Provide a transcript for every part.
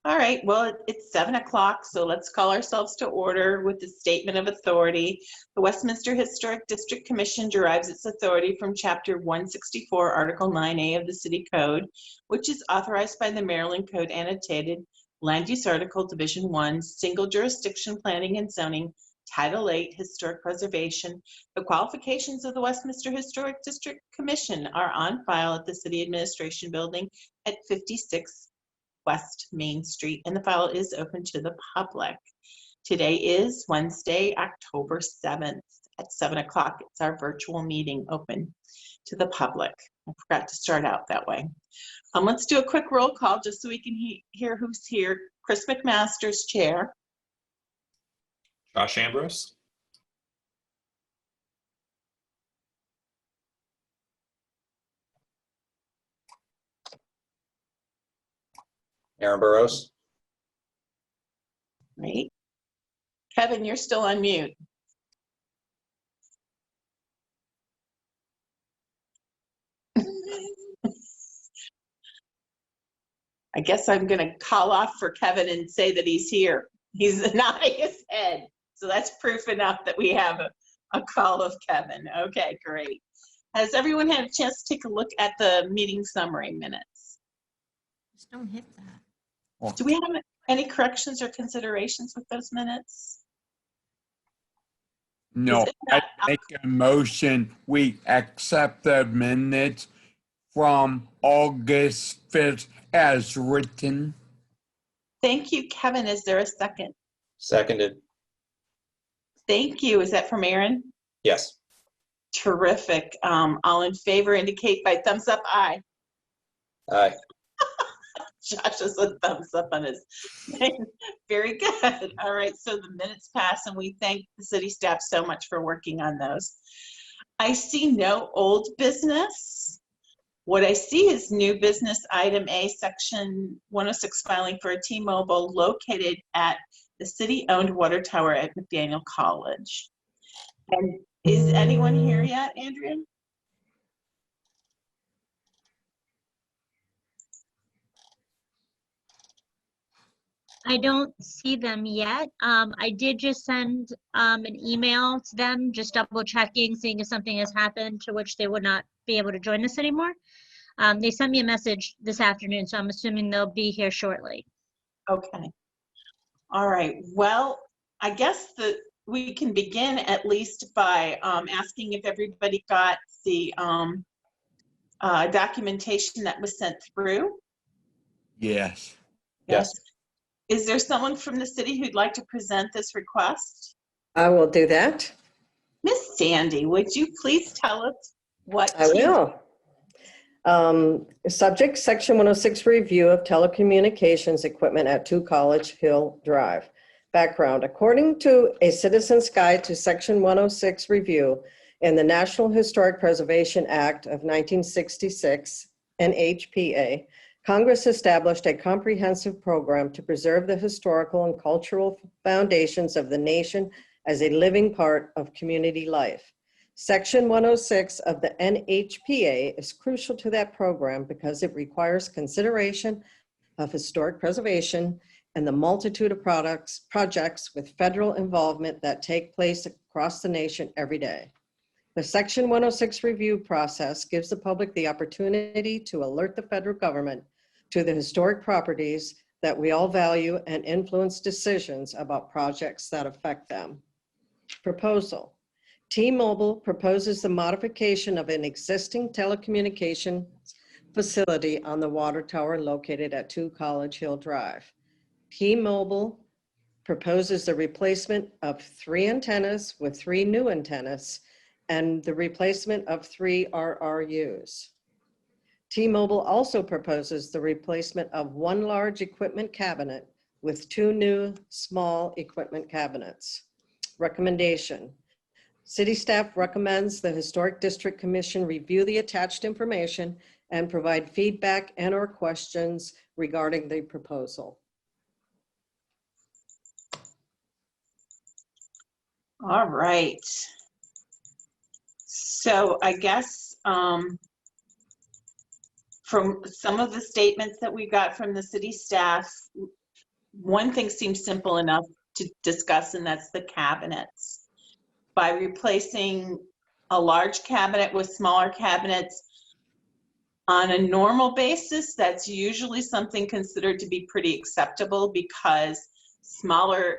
All right, well, it's 7 o'clock, so let's call ourselves to order with the statement of authority. The Westminster Historic District Commission derives its authority from Chapter 164, Article 9A of the City Code, which is authorized by the Maryland Code Annotated Land Use Article, Division 1, Single Jurisdiction Planning and Zoning, Title 8, Historic Preservation. The qualifications of the Westminster Historic District Commission are on file at the City Administration Building at 56 West Main Street, and the file is open to the public. Today is Wednesday, October 7th at 7 o'clock. It's our virtual meeting open to the public. I forgot to start out that way. Let's do a quick roll call just so we can hear who's here. Chris McMaster's chair. Josh Ambrose. Aaron Burrows. Right. Kevin, you're still on mute. I guess I'm going to call off for Kevin and say that he's here. He's nodding his head. So that's proof enough that we have a call of Kevin. Okay, great. Has everyone had a chance to take a look at the meeting summary minutes? Just don't hit that. Do we have any corrections or considerations with those minutes? No, I make a motion, we accept the minutes from August 5th as written. Thank you, Kevin. Is there a second? Seconded. Thank you. Is that from Aaron? Yes. Terrific. All in favor indicate by thumbs up. Aye. Aye. Josh has a thumbs up on his thing. Very good. All right, so the minutes pass, and we thank the city staff so much for working on those. I see no old business. What I see is new business item A, section 106, filing for a T-Mobile located at the city-owned water tower at McDaniel College. And is anyone here yet, Andrea? I don't see them yet. I did just send an email to them, just double checking, seeing if something has happened to which they would not be able to join us anymore. They sent me a message this afternoon, so I'm assuming they'll be here shortly. Okay. All right. Well, I guess that we can begin at least by asking if everybody got the documentation that was sent through. Yes. Yes. Is there someone from the city who'd like to present this request? I will do that. Miss Sandy, would you please tell us what? I will. Subject, Section 106 review of telecommunications equipment at 2 College Hill Drive. Background, according to a Citizen's Guide to Section 106 review in the National Historic Preservation Act of 1966, NHPA, Congress established a comprehensive program to preserve the historical and cultural foundations of the nation as a living part of community life. Section 106 of the NHPA is crucial to that program because it requires consideration of historic preservation and the multitude of projects with federal involvement that take place across the nation every day. The Section 106 review process gives the public the opportunity to alert the federal government to the historic properties that we all value and influence decisions about projects that affect them. Proposal. T-Mobile proposes the modification of an existing telecommunications facility on the water tower located at 2 College Hill Drive. T-Mobile proposes the replacement of 3 antennas with 3 new antennas and the replacement of 3 RRUs. T-Mobile also proposes the replacement of 1 large equipment cabinet with 2 new small equipment cabinets. Recommendation. City staff recommends the Historic District Commission review the attached information and provide feedback and/or questions regarding the proposal. All right. So I guess from some of the statements that we got from the city staff, one thing seems simple enough to discuss, and that's the cabinets. By replacing a large cabinet with smaller cabinets, on a normal basis, that's usually something considered to be pretty acceptable, because smaller,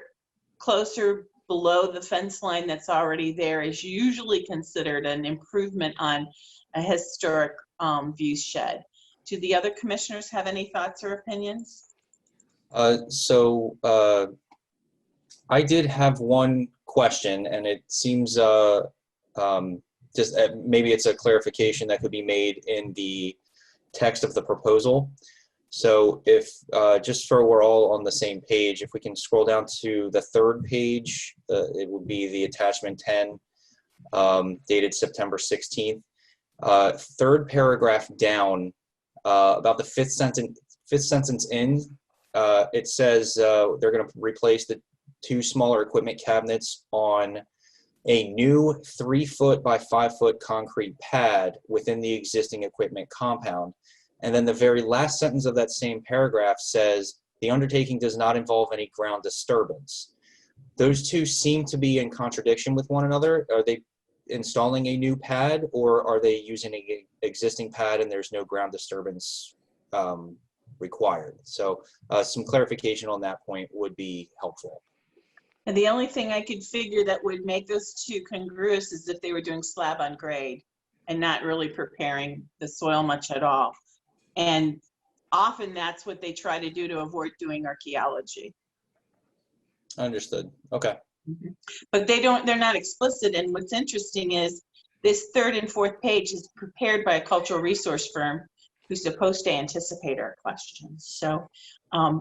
closer below the fence line that's already there is usually considered an improvement on a historic view shed. Do the other commissioners have any thoughts or opinions? I did have one question, and it seems just maybe it's a clarification that could be made in the text of the proposal. So if just so we're all on the same page, if we can scroll down to the third page, it would be the attachment 10, dated September 16th. Third paragraph down, about the fifth sentence in, it says they're going to replace the 2 smaller equipment cabinets on a new 3-foot by 5-foot concrete pad within the existing equipment compound. And then the very last sentence of that same paragraph says, the undertaking does not involve any ground disturbance. Those two seem to be in contradiction with one another. Are they installing a new pad, or are they using an existing pad and there's no ground disturbance required? So some clarification on that point would be helpful. And the only thing I could figure that would make those two congruous is if they were doing slab on grade and not really preparing the soil much at all. And often that's what they try to do to avoid doing archaeology. Understood. Okay. But they're not explicit. And what's interesting is this third and fourth page is prepared by a cultural resource firm who's supposed to anticipate our questions. So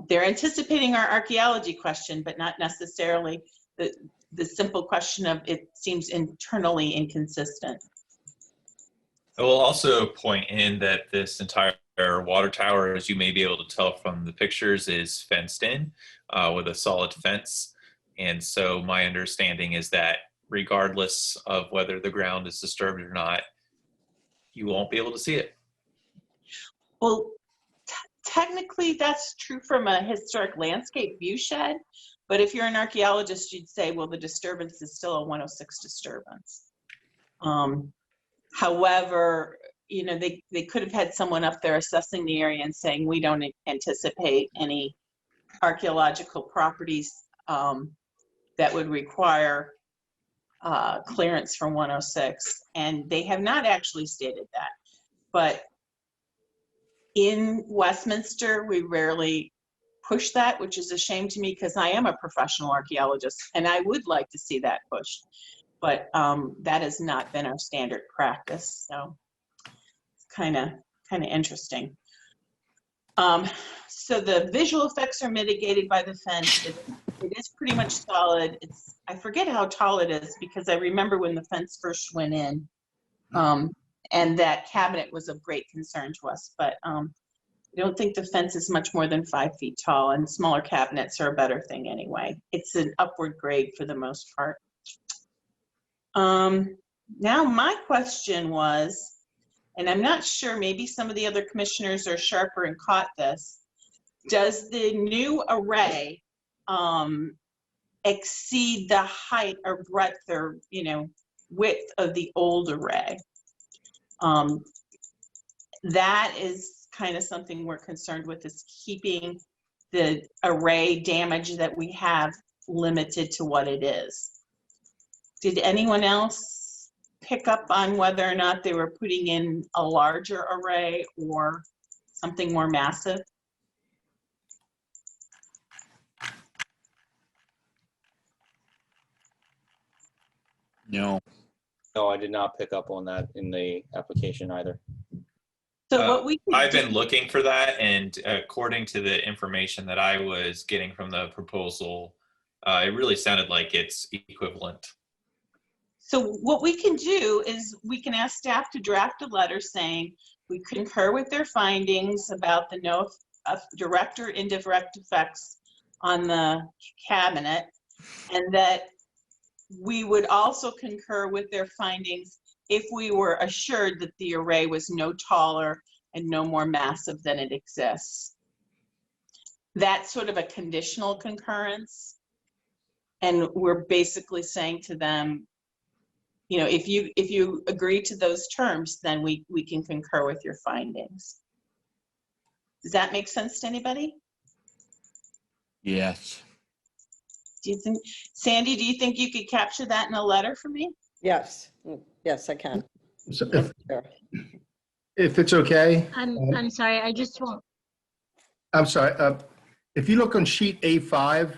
they're anticipating our archaeology question, but not necessarily the simple question of it seems internally inconsistent. I will also point in that this entire water tower, as you may be able to tell from the pictures, is fenced in with a solid fence. And so my understanding is that regardless of whether the ground is disturbed or not, you won't be able to see it. Well, technically that's true from a historic landscape view shed, but if you're an archaeologist, you'd say, well, the disturbance is still a 106 disturbance. However, you know, they could have had someone up there assessing the area and saying, we don't anticipate any archaeological properties that would require clearance from 106. And they have not actually stated that. But in Westminster, we rarely push that, which is a shame to me because I am a professional archaeologist and I would like to see that pushed. But that has not been our standard practice. So it's kind of interesting. So the visual effects are mitigated by the fence. It is pretty much solid. I forget how tall it is because I remember when the fence first went in, and that cabinet was of great concern to us. But I don't think the fence is much more than 5 feet tall, and smaller cabinets are a better thing anyway. It's an upward grade for the most part. Now my question was, and I'm not sure, maybe some of the other commissioners are sharper and caught this. Does the new array exceed the height or breadth or, you know, width of the old array? That is kind of something we're concerned with, is keeping the array damage that we have limited to what it is. Did anyone else pick up on whether or not they were putting in a larger array or something more massive? No. No, I did not pick up on that in the application either. So what we could I've do- been looking for that, and according to the information that I was getting from the proposal, it really sounded like it's equivalent. So what we can do is we can ask staff to draft a letter saying we concur with their findings about the no direct or indirect effects on the cabinet, and that we would also concur with their findings if we were assured that the array was no taller and no more massive than it exists. that's sort of a conditional concurrence. And we're basically saying to them, you know, if you agree to those terms, then we can concur with your findings. Does that make sense to anybody? Yes. Do you think, Sandy, do you think you could capture that in a letter for me? Yes, yes, I can. So Sure. if it's okay, I'm sorry, I just won't. I'm sorry. If you look on sheet A5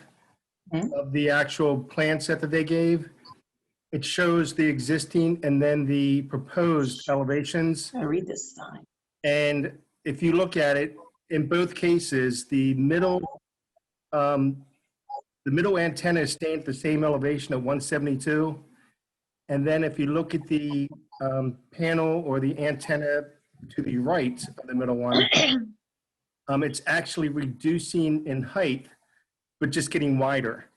Mhm. of the actual plan set that they gave, it shows the existing and then the proposed elevations. I read this sign. And if you look at it, in both cases, the middle antenna is staying at the same elevation of 172. And then if you look at the panel or the antenna to the right of the middle one, it's actually reducing in height, but just getting wider.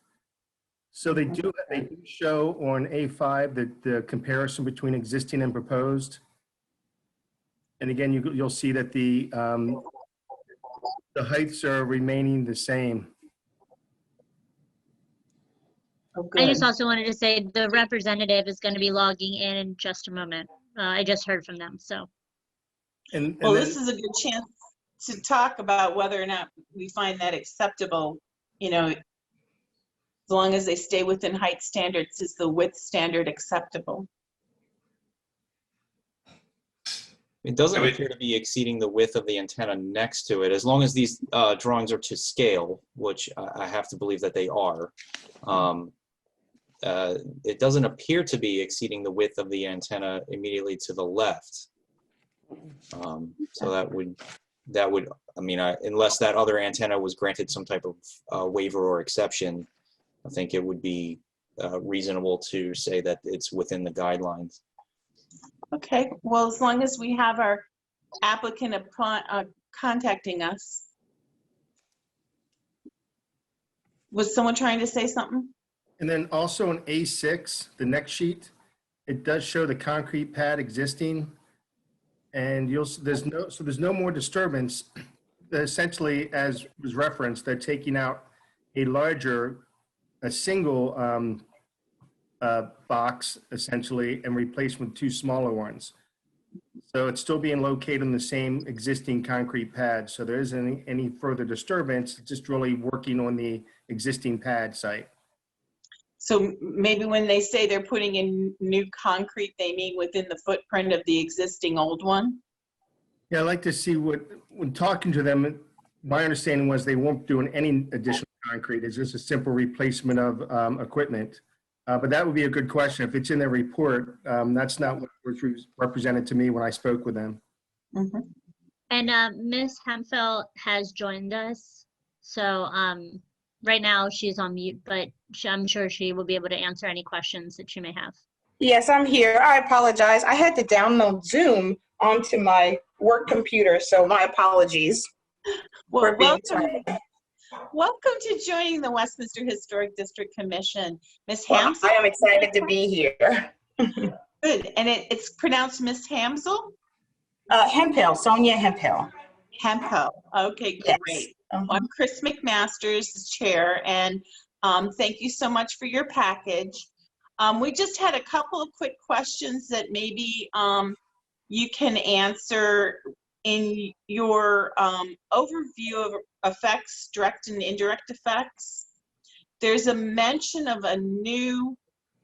So they do show on A5 the comparison between existing and proposed. And again, you'll see that the heights are remaining the same. Oh, I good. just also wanted to say the representative is going to be logging in just a moment. I just heard from them, so. And Well, then, this is a good chance to talk about whether or not we find that acceptable, you know, as long as they stay within height standards. Is the width standard acceptable? It doesn't I mean- appear to be exceeding the width of the antenna next to it, as long as these drawings are to scale, which I have to believe that they are. It doesn't appear to be exceeding the width of the antenna immediately to the left. So that would, I mean, unless that other antenna was granted some type of waiver or exception, I think it would be reasonable to say that it's within the guidelines. Okay, well, as long as we have our applicant contacting us. Was someone trying to say something? and then also on A6, the next sheet, it does show the concrete pad existing. And there's no more disturbance. Essentially, as was referenced, they're taking out a single box essentially and replaced with two smaller ones. So it's still being located in the same existing concrete pad. So there isn't any further disturbance, just really working on the existing pad site. So maybe when they say they're putting in new concrete, they mean within the footprint of the existing old one? Yeah, I'd like to see when talking to them, my understanding was they won't do any additional concrete. It's just a simple replacement of equipment. But that would be a good question. If it's in their report, that's not what was represented to me when I spoke with them. Mm-hmm. And Ms. Hemphill has joined us. So right now she's on mute, but I'm sure she will be able to answer any questions that you may have. Yes, I'm here. I apologize. I had to download Zoom onto my work computer, so my apologies. Well, for being welcome to joining the Westminster Historic District Commission. Ms. Well, Hamsel? I am excited to be here. Good, and it's pronounced Miss Hamsel? Hemphill, Sonia Hemphill. Hemphill, okay, Yes. great. I'm Chris McMasters, the chair, and thank you so much for your package. We just had a couple of quick questions that maybe you can answer in your overview of effects, direct and indirect effects. There's a mention of a new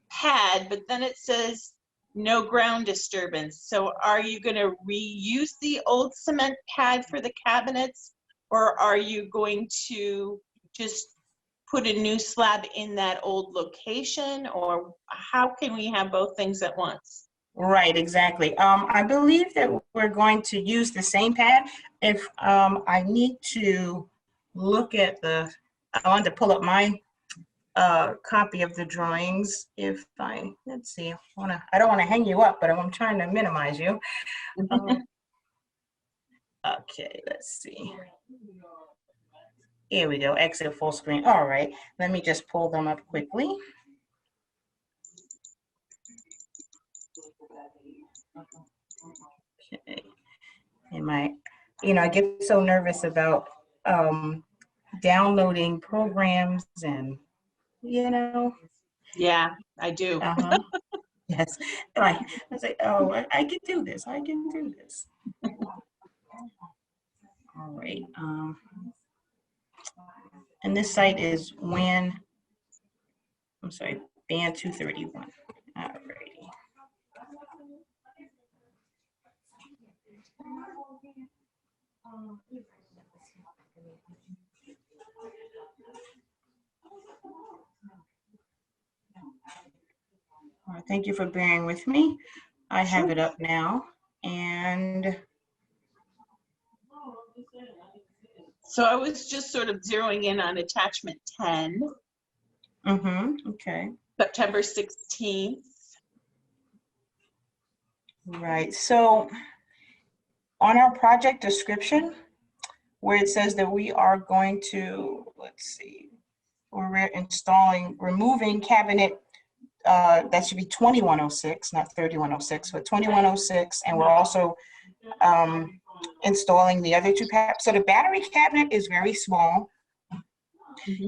pad, but then it says no ground disturbance. So are you going to reuse the old cement pad for the cabinets, or are you going to just put a new slab in that old location, or how can we have both things at once? Right, exactly. I believe that we're going to use the same pad. If I need to look at I want to pull up my copy of the drawings. Let's see, I don't want to hang you up, but I'm trying to minimize you. Okay, let's see. Here we go, exit full screen. All right, let me just pull them up quickly. Okay. I get so nervous about downloading programs and, you know, Yeah, I do. yes. Like, I was like, oh, I can do this. I can do this. All right. And this site is band 231. All righty. All right, thank you for bearing with me. I have it up now, and So I was just sort of zeroing in on attachment 10, okay. September 16th. Right, so on our project description, where it says that we are going to, let's see, we're removing cabinet, that should be 2106, not 3106, but 2106, and we're also installing the other two cabinets. So the battery cabinet is very small,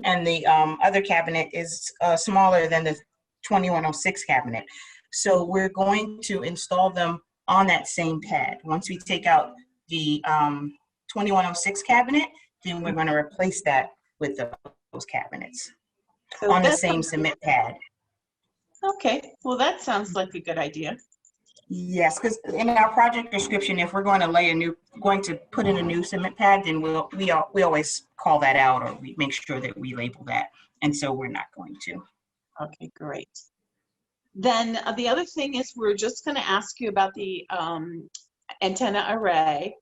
and the other cabinet is smaller than the 2106 cabinet. So we're going to install them on that same pad. Once we take out the 2106 cabinet, then we're going to replace that with those cabinets So on the that same sounds- cement pad. Okay, well, that sounds like a good idea. Yes, because in our project description, if we're going to put in a new cement pad, then we always call that out, or we make sure that we label that. And so we're not going to. Okay, great. Then the other thing is we're just going to ask you about the antenna array.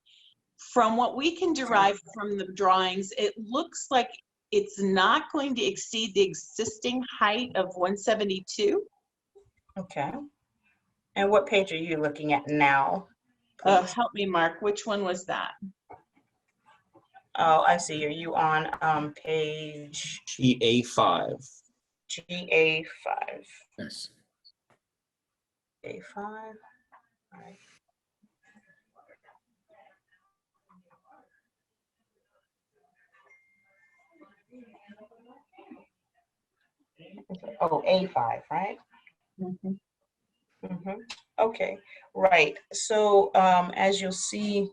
From what we can derive from the drawings, it looks like it's not going to exceed the existing height of 172. Okay. And what page are you looking at now? Help me, Mark. Which one was that? Oh, I see. Are you on page GA5. GA5? Yes. A5. All right. Oh, A5, right? Okay, right. So as you'll see,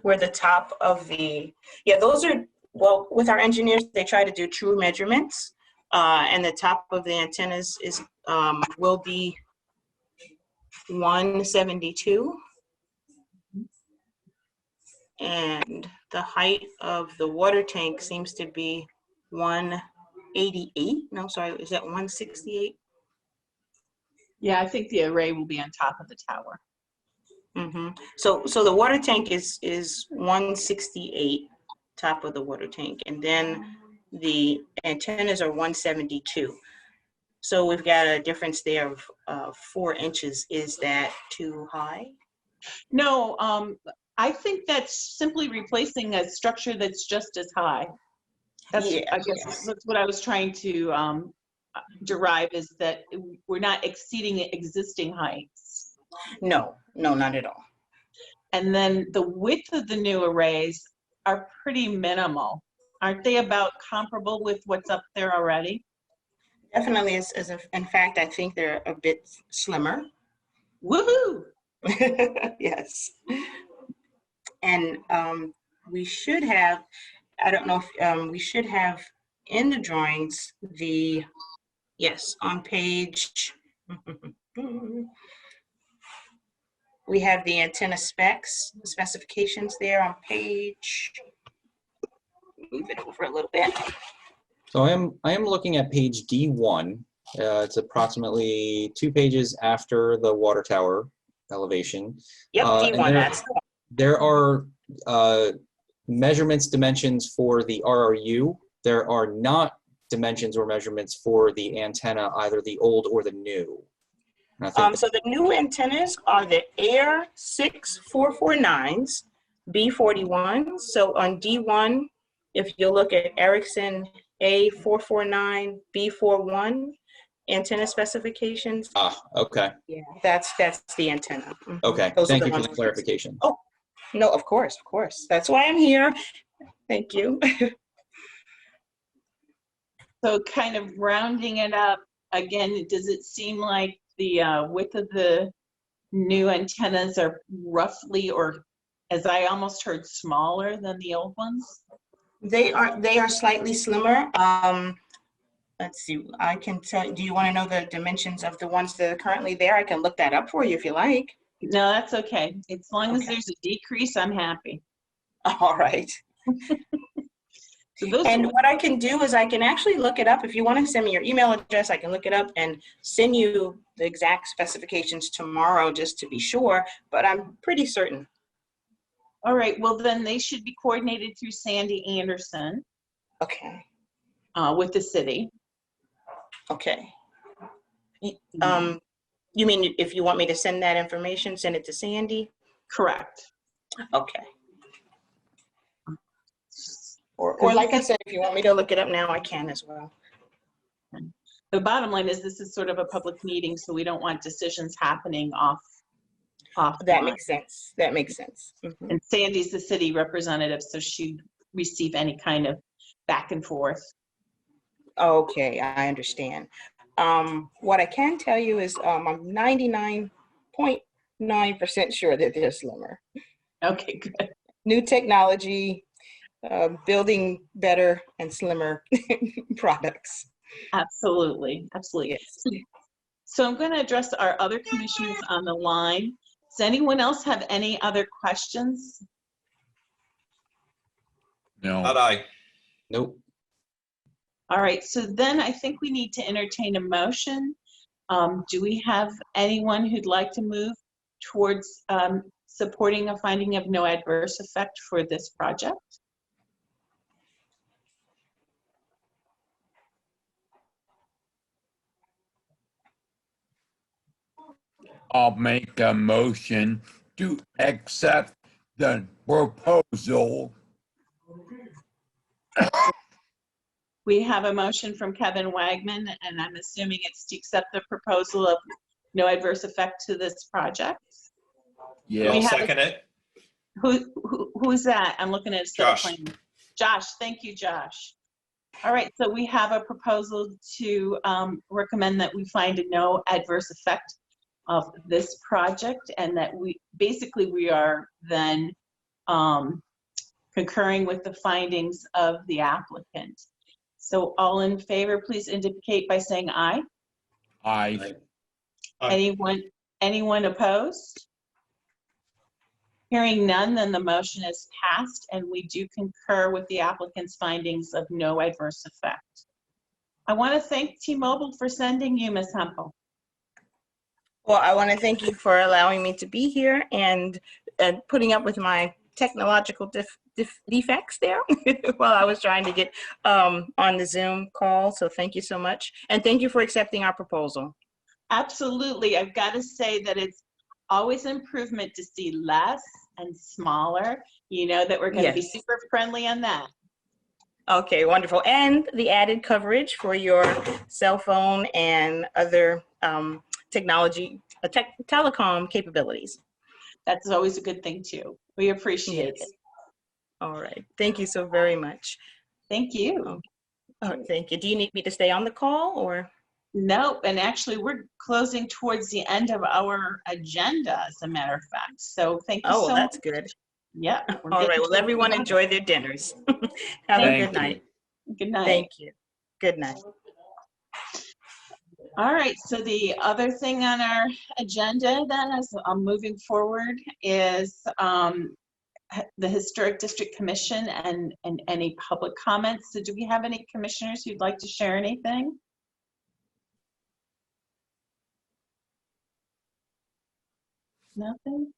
where the top of those are, well, with our engineers, they try to do true measurements, and the top of the antennas will be 172, and the height of the water tank seems to be 188. No, sorry, is that 168? Yeah, I think the array will be on top of the tower. So the water tank is 168, top of the water tank, and then the antennas are 172. So we've got a difference there of 4 inches. Is that too high? No, I think that's simply replacing a structure that's just as high. That's, Yeah, I guess, yes. that's what I was trying to derive, is that we're not exceeding existing heights. No, not at all. And then the width of the new arrays are pretty minimal. Aren't they about comparable with what's up there already? Definitely, in fact, I think they're a bit slimmer. Woohoo! Yes. And we should have, I don't know if we should have in the drawings yes, on page, we have the antenna specifications there on page, move it over a little bit. So I am looking at page D1. It's approximately 2 pages after the water tower elevation. Yep, and D1, that's the one. there are measurements, dimensions for the RRU. There are not dimensions or measurements for the antenna, either the old or the new. And I think So the new antennas are the Air 6449s, B41. So on D1, if you look at Ericsson A449, B41 antenna specifications, okay. yeah, that's the antenna. Okay, Those are thank the you for ones the we- clarification. Oh, no, of course. That's why I'm here. Thank you. So kind of rounding it up, again, does it seem like the width of the new antennas are roughly, or as I almost heard, smaller than the old ones? They are slightly slimmer. Let's see, I can tell, do you want to know the dimensions of the ones that are currently there? I can look that up for you if you like. No, that's okay. As long as Okay. there's a decrease, I'm happy. All right. So those, And what I can do is I can actually look it up. If you want to send me your email address, I can look it up and send you the exact specifications tomorrow just to be sure, but I'm pretty certain. all right, well then they should be coordinated through Sandy Anderson Okay, with the city. okay. You mean if you want me to send that information, send it to Sandy? Correct. Okay. Or like I said, if you want me to look it up now, I can as well. The bottom line is this is sort of a public meeting, so we don't want decisions happening off. That makes sense. That makes sense. Mhm. And Sandy's the city representative, so she'd receive any kind of back and forth. Okay, I understand. What I can tell you is I'm 99.9% sure that they're slimmer. Okay, good. New technology, building better and slimmer products. Absolutely, absolutely. Yes. So I'm going to address our other commissioners on the line. Does anyone else have any other questions? No. Not I. Nope. All right, so then I think we need to entertain a motion. Do we have anyone who'd like to move towards supporting a finding of no adverse effect for this project? I'll make a motion to accept the proposal. We have a motion from Kevin Wagman, and I'm assuming it's to accept the proposal of no adverse effect to this project. Yeah. We I'll have a- second it. Who's that? I'm looking at a set of Josh. plans. Josh, thank you, Josh. All right, so we have a proposal to recommend that we find a no adverse effect of this project, and that we are then concurring with the findings of the applicant. So all in favor, please indicate by saying aye. Aye. Aye. Anyone opposed? Hearing none, then the motion is passed, and we do concur with the applicant's findings of no adverse effect. I want to thank T-Mobile for sending you, Ms. Hempel. Well, I want to thank you for allowing me to be here and putting up with my technological defects there while I was trying to get on the Zoom call. So thank you so much. And thank you for accepting our proposal. Absolutely. I've got to say that it's always improvement to see less and smaller. You know that we're going to be Yes. super friendly on that. Okay, wonderful. And the added coverage for your cell phone and other technology, telecom capabilities. That's always a good thing too. We appreciate Yes. it. All right. Thank you so very much. Thank you. Oh. Oh, thank you. Do you need me to stay on the call or? No, and actually we're closing towards the end of our agenda, as a matter of fact. So thank you Oh, so well, that's much. good. Yeah. All right. Well, everyone enjoy their dinners. Have a Thank good you. night. Good night. Thank you. Good night. All right, so the other thing on our agenda then, as I'm moving forward, is the Historic District Commission and any public comments. So do we have any commissioners who'd like to share anything? Nothing?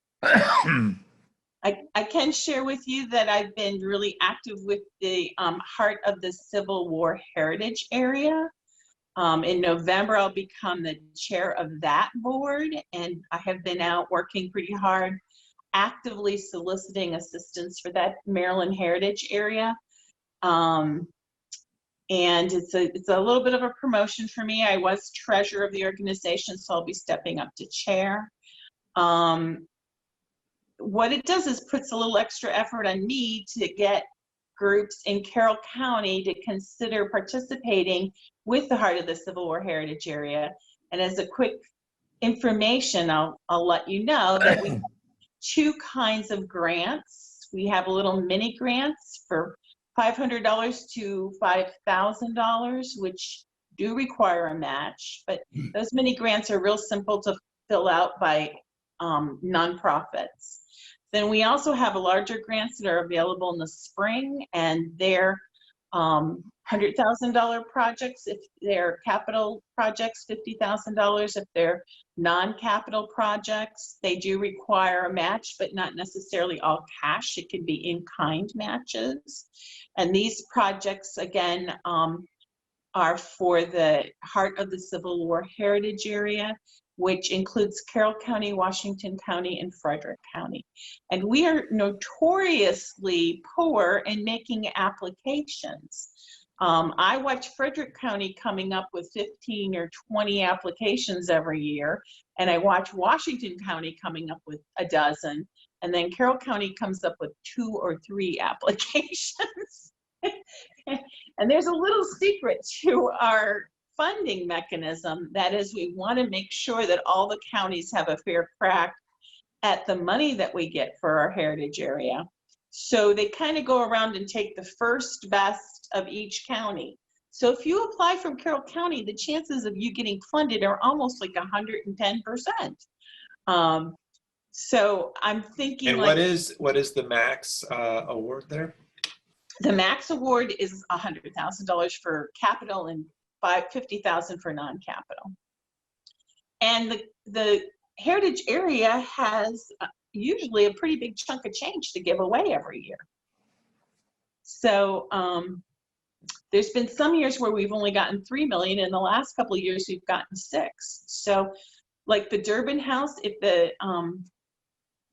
I can share with you that I've been really active with the Heart of the Civil War Heritage Area. In November, I'll become the chair of that board, and I have been out working pretty hard, actively soliciting assistance for that Maryland Heritage area. And it's a little bit of a promotion for me. I was treasurer of the organization, so I'll be stepping up to chair. What it does is puts a little extra effort on me to get groups in Carroll County to consider participating with the Heart of the Civil War Heritage Area. And as a quick information, I'll let you know that we have two kinds of grants. We have a little mini grants for $500 to $5,000, which do require a match, but those mini grants are real simple to fill out by nonprofits. Then we also have larger grants that are available in the spring, and they're $100,000 projects if they're capital projects, $50,000 if they're non-capital projects. They do require a match, but not necessarily all cash. It could be in-kind matches. And these projects, again, are for the Heart of the Civil War Heritage Area, which includes Carroll County, Washington County, and Frederick County. And we are notoriously poor in making applications. I watch Frederick County coming up with 15 or 20 applications every year, and I watch Washington County coming up with a dozen, and then Carroll County comes up with 2 or 3 applications. And there's a little secret to our funding mechanism. That is, we want to make sure that all the counties have a fair crack at the money that we get for our heritage area. So they kind of go around and take the first best of each county. So if you apply from Carroll County, the chances of you getting funded are almost like 110%. So I'm thinking, And like, what is the max award there? the max award is $100,000 for capital and $50,000 for non-capital. And the heritage area has usually a pretty big chunk of change to give away every year. So there's been some years where we've only gotten $3 million. In the last couple of years, we've gotten $6 million. So like the Durbin House, if the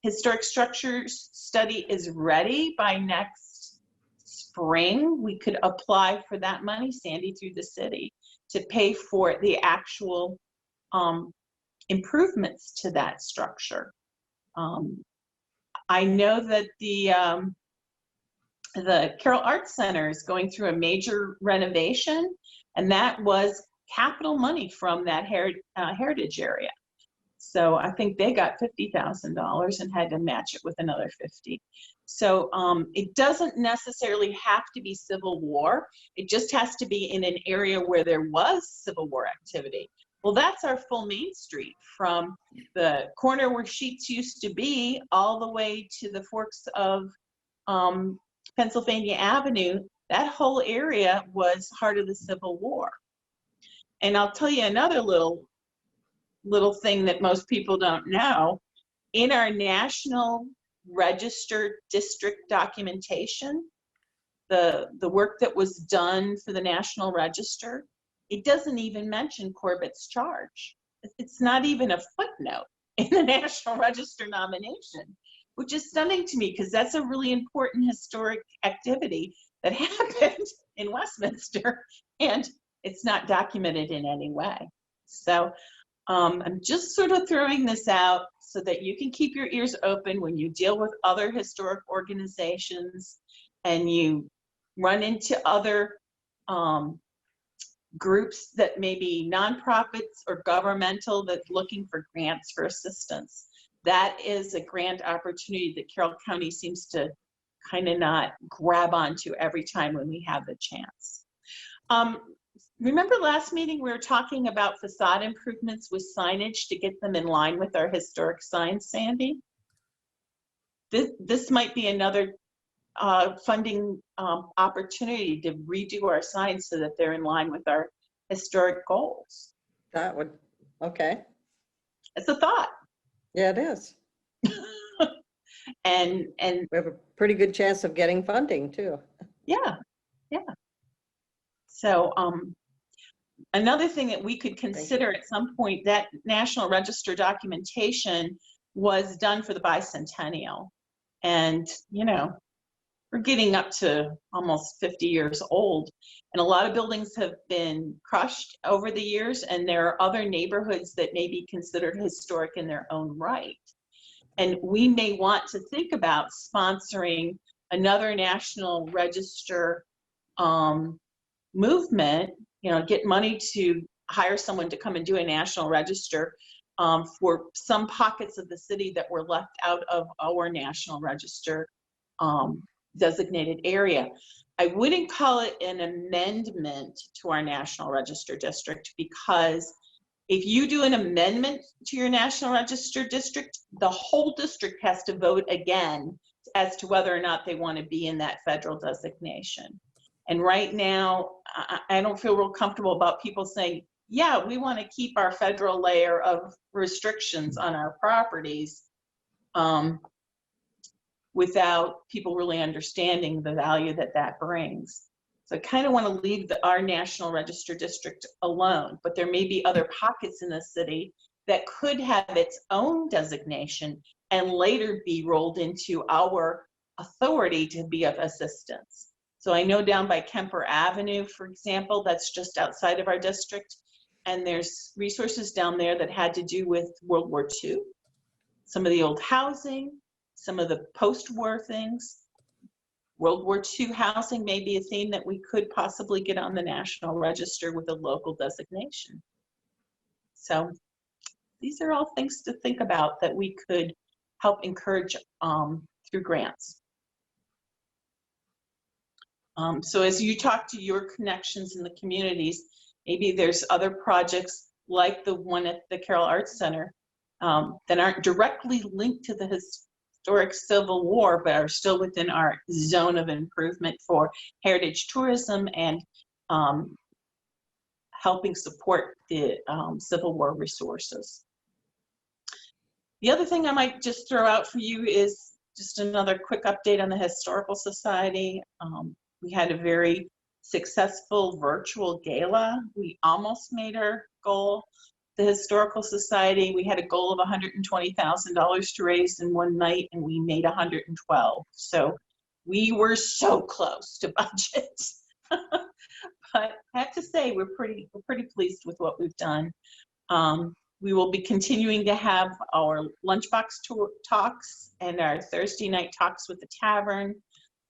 historic structures study is ready by next spring, we could apply for that money, Sandy, through the city to pay for the actual improvements to that structure. I know that the Carroll Arts Center is going through a major renovation, and that was capital money from that heritage area. So I think they got $50,000 and had to match it with another 50. So it doesn't necessarily have to be Civil War. It just has to be in an area where there was Civil War activity. Well, that's our full Main Street, from the corner where Sheets used to be all the way to the forks of Pennsylvania Avenue. That whole area was Heart of the Civil War. And I'll tell you another little thing that most people don't know. In our National Register district documentation, the work that was done for the National Register, it doesn't even mention Corbett's charge. It's not even a footnote in the National Register nomination, which is stunning to me because that's a really important historic activity that happened in Westminster, and it's not documented in any way. So I'm just sort of throwing this out so that you can keep your ears open when you deal with other historic organizations and you run into other groups that may be nonprofits or governmental that's looking for grants for assistance. That is a grant opportunity that Carroll County seems to kind of not grab onto every time when we have the chance. Remember last meeting we were talking about facade improvements with signage to get them in line with our historic signs, Sandy? This might be another funding opportunity to redo our signs so that they're in line with our historic goals. That would, okay. It's a thought. Yeah, it is. And We have a pretty good chance of getting funding too. yeah. So another thing that we could consider at some point, that National Register documentation was done for the bicentennial. And, you know, we're getting up to almost 50 years old. And a lot of buildings have been crushed over the years, and there are other neighborhoods that may be considered historic in their own right. And we may want to think about sponsoring another national register movement, get money to hire someone to come and do a national register for some pockets of the city that were left out of our national register designated area. I wouldn't call it an amendment to our national register district, because if you do an amendment to your national register district, the whole district has to vote again as to whether or not they want to be in that federal designation. And right now, I don't feel real comfortable about people saying, yeah, we want to keep our federal layer of restrictions on our properties without people really understanding the value that that brings. So I kind of want to leave our national register district alone, but there may be other pockets in the city that could have its own designation and later be rolled into our authority to be of assistance. So I know down by Kemper Avenue, for example, that's just outside of our district, and there's resources down there that had to do with World War II, some of the old housing, some of the post-war things. World War II housing may be a theme that we could possibly get on the national register with a local designation. So these are all things to think about that we could help encourage through grants. So as you talk to your connections in the communities, maybe there's other projects like the one at the Carroll Arts Center that aren't directly linked to the historic Civil War, but are still within our zone of improvement for heritage tourism and helping support the Civil War resources. The other thing I might just throw out for you is just another quick update on the Historical Society. We had a very successful virtual gala. We almost made our goal. The Historical Society, we had a goal of $120,000 to raise in one night, and we made 112. So we were so close to budget. But I have to say, we're pretty pleased with what we've done. We will be continuing to have our lunchbox talks and our Thursday night talks with the tavern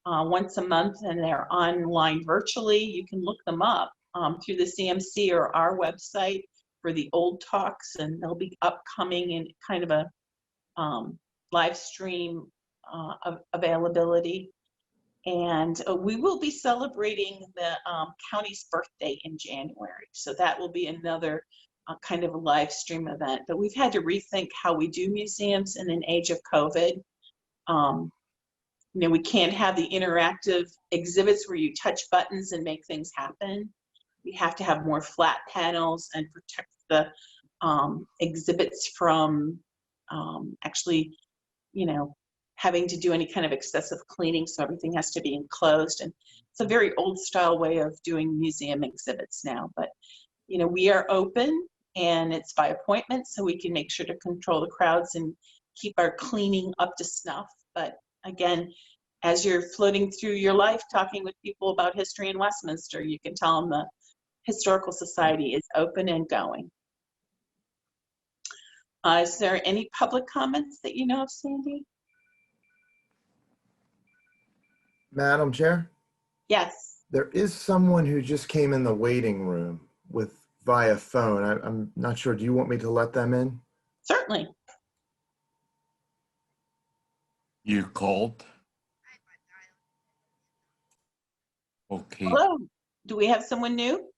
once a month, and they're online virtually. You can look them up through the CMC or our website for the old talks, and they'll be upcoming in kind of a live stream availability. And we will be celebrating the county's birthday in January. So that will be another kind of a live stream event. But we've had to rethink how we do museums in an age of COVID. We can't have the interactive exhibits where you touch buttons and make things happen. We have to have more flat panels and protect the exhibits from actually, having to do any kind of excessive cleaning, so everything has to be enclosed. And it's a very old style way of doing museum exhibits now. But, we are open, and it's by appointment, so we can make sure to control the crowds and keep our cleaning up to snuff. But again, as you're floating through your life talking with people about history in Westminster, you can tell them the Historical Society is open and going. Is there any public comments that you know of, Sandy? Madam Chair, Yes. there is someone who just came in the waiting room via phone. I'm not sure. Do you want me to let them in? Certainly. You called? Okay. Hello. Do we have someone new?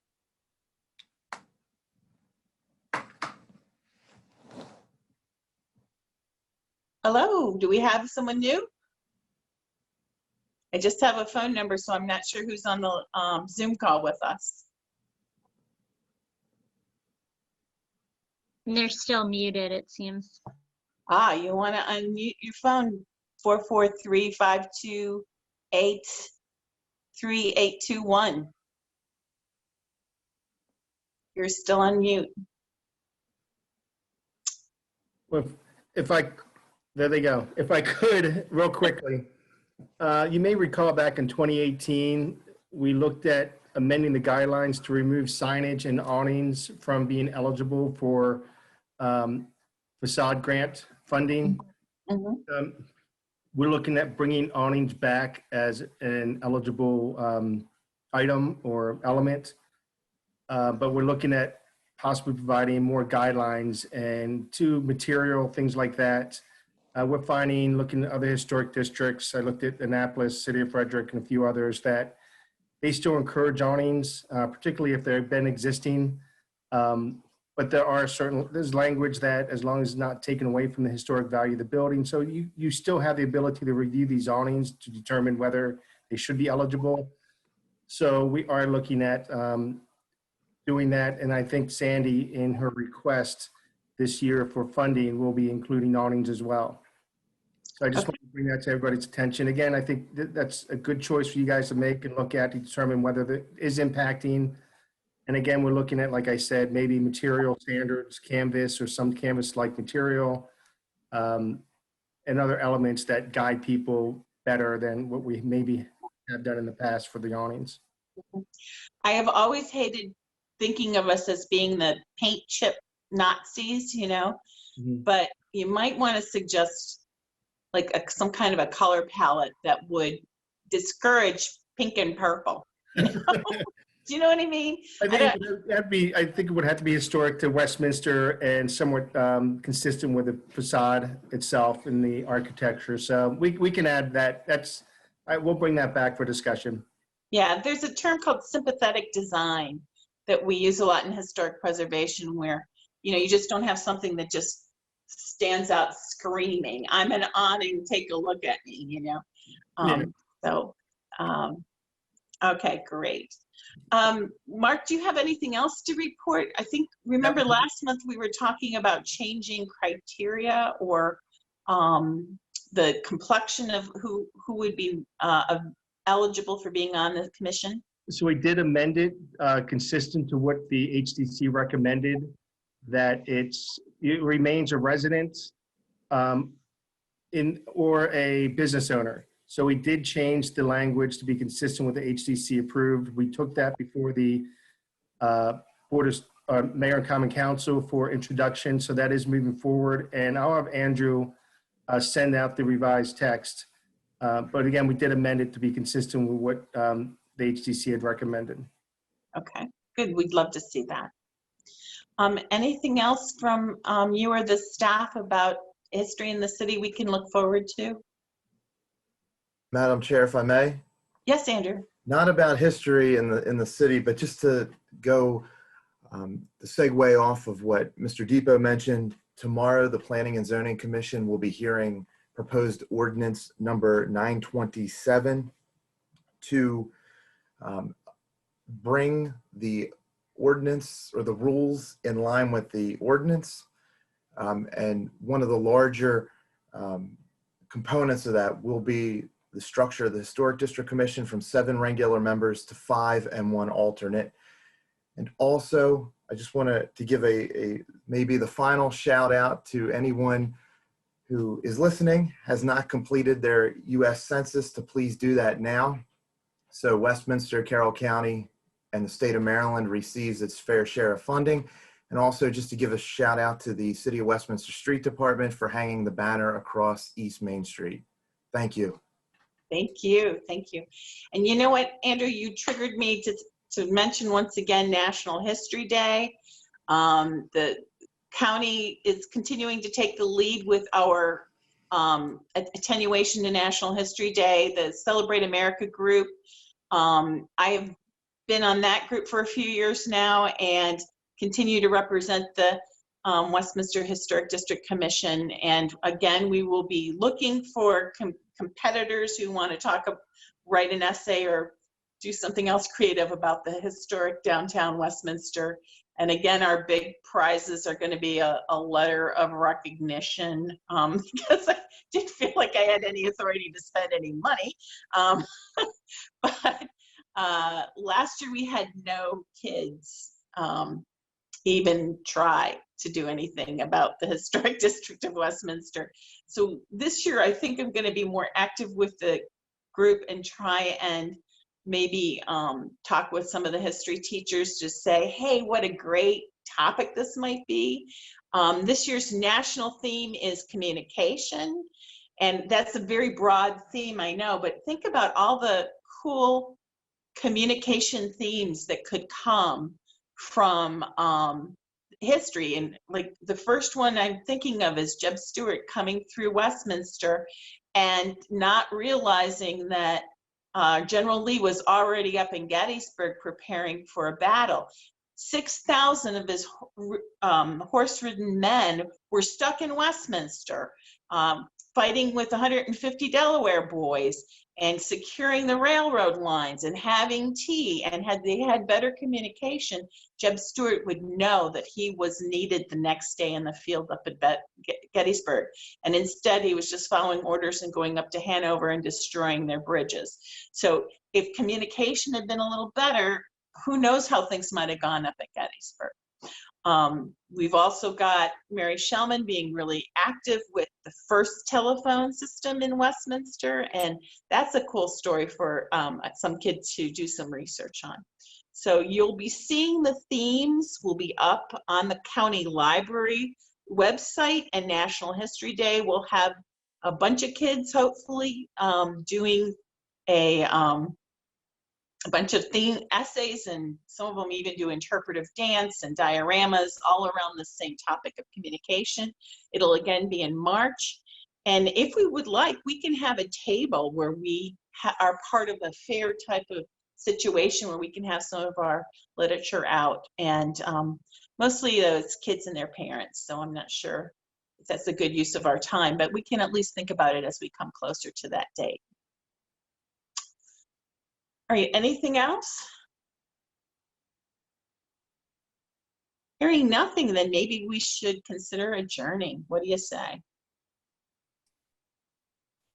Hello. Do we have someone new? I just have a phone number, so I'm not sure who's on the Zoom call with us. And they're still muted, it seems. You want to unmute your phone, 443-528-3821. You're still on mute. Well, there they go. If I could, real quickly, you may recall back in 2018, we looked at amending the guidelines to remove signage and awnings from being eligible for facade grant funding. Mm-hmm. We're looking at bringing awnings back as an eligible item or element. But we're looking at possibly providing more guidelines and to material, things like that. We're finding, looking at other historic districts, I looked at Annapolis, City of Frederick, and a few others, that they still encourage awnings, particularly if they've been existing. But there's language that, as long as it's not taken away from the historic value of the building, so you still have the ability to review these awnings to determine whether they should be eligible. So we are looking at doing that, and I think Sandy, in her request this year for funding, will be including awnings as well. So I just want to bring that to everybody's attention. Again, I think that's a good choice for you guys to make and look at to determine whether that is impacting. And again, we're looking at, like I said, maybe material standards, canvas or some canvas-like material, and other elements that guide people better than what we maybe have done in the past for the awnings. I have always hated thinking of us as being the paint chip Nazis, you know, but you might want to suggest like some kind of a color palette that would discourage pink and purple. You know? Do you know what I mean? I think it would have to be historic to Westminster and somewhat consistent with the facade itself and the architecture. So we can add that. We'll bring that back for discussion. Yeah, there's a term called sympathetic design that we use a lot in historic preservation, where you just don't have something that just stands out screaming, I'm an awning, take a look at me, So, okay, great. Mark, do you have anything else to report? Remember last month we were talking about changing criteria or the complexion of who would be eligible for being on the commission? So we did amend it consistent to what the HDC recommended, that it remains a resident or a business owner. So we did change the language to be consistent with the HDC approved. We took that before the Board of Mayor and Common Council for introduction. So that is moving forward. And I'll have Andrew send out the revised text. But again, we did amend it to be consistent with what the HDC had recommended. Okay, good. We'd love to see that. Anything else from you or the staff about history in the city we can look forward to? Madam Chair, if I may? Yes, Andrew. Not about history in the city, but just to go the segue off of what Mr. Depot mentioned. Tomorrow, the Planning and Zoning Commission will be hearing proposed ordinance number 927 to bring the ordinance or the rules in line with the ordinance. And one of the larger components of that will be the structure of the Historic District Commission from 7 regular members to 5 and 1 alternate. And also, I just want to give maybe the final shout out to anyone who is listening, has not completed their U.S. Census, to please do that now. So Westminster, Carroll County, and the state of Maryland receives its fair share of funding. And also just to give a shout out to the City of Westminster Street Department for hanging the banner across East Main Street. Thank you. Thank you, thank you. And you know what, Andrew, you triggered me to mention once again National History Day. The county is continuing to take the lead with our attenuation to National History Day, the Celebrate America group. I have been on that group for a few years now and continue to represent the Westminster Historic District Commission. And again, we will be looking for competitors who want to write an essay or do something else creative about the historic downtown Westminster. And again, our big prizes are going to be a letter of recognition because I didn't feel like I had any authority to spend any money. But last year we had no kids even try to do anything about the Historic District of Westminster. So this year I think I'm going to be more active with the group and try and maybe talk with some of the history teachers to say, hey, what a great topic this might be. This year's national theme is communication. And that's a very broad theme, I know, but think about all the cool communication themes that could come from history. And like the first one I'm thinking of is Jeb Stuart coming through Westminster and not realizing that General Lee was already up in Gettysburg preparing for a battle. 6,000 of his horse-ridden men were stuck in Westminster, fighting with 150 Delaware boys and securing the railroad lines and having tea. And had they had better communication, Jeb Stuart would know that he was needed the next day in the field up at Gettysburg. And instead, he was just following orders and going up to Hanover and destroying their bridges. So if communication had been a little better, who knows how things might have gone up at Gettysburg. We've also got Mary Shellman being really active with the first telephone system in Westminster, and that's a cool story for some kids to do some research on. So you'll be seeing the themes will be up on the county library website, and National History Day will have a bunch of kids hopefully doing a bunch of theme essays, and some of them even do interpretive dance and dioramas all around the same topic of communication. It'll again be in March. And if we would like, we can have a table where we are part of a fair type of situation where we can have some of our literature out. And mostly it's kids and their parents, so I'm not sure if that's a good use of our time, but we can at least think about it as we come closer to that date. All right, anything else? Hearing nothing, then maybe we should consider adjourning. What do you say?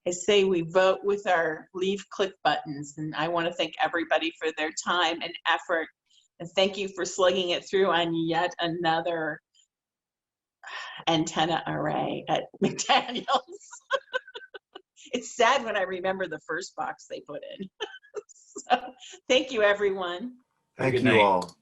I say we vote with our leave click buttons, and I want to thank everybody for their time and effort, and thank you for slugging it through on yet another antenna array at McDaniel's. It's sad when I remember the first box they put in. So, thank you, everyone. Thank Good you night. all.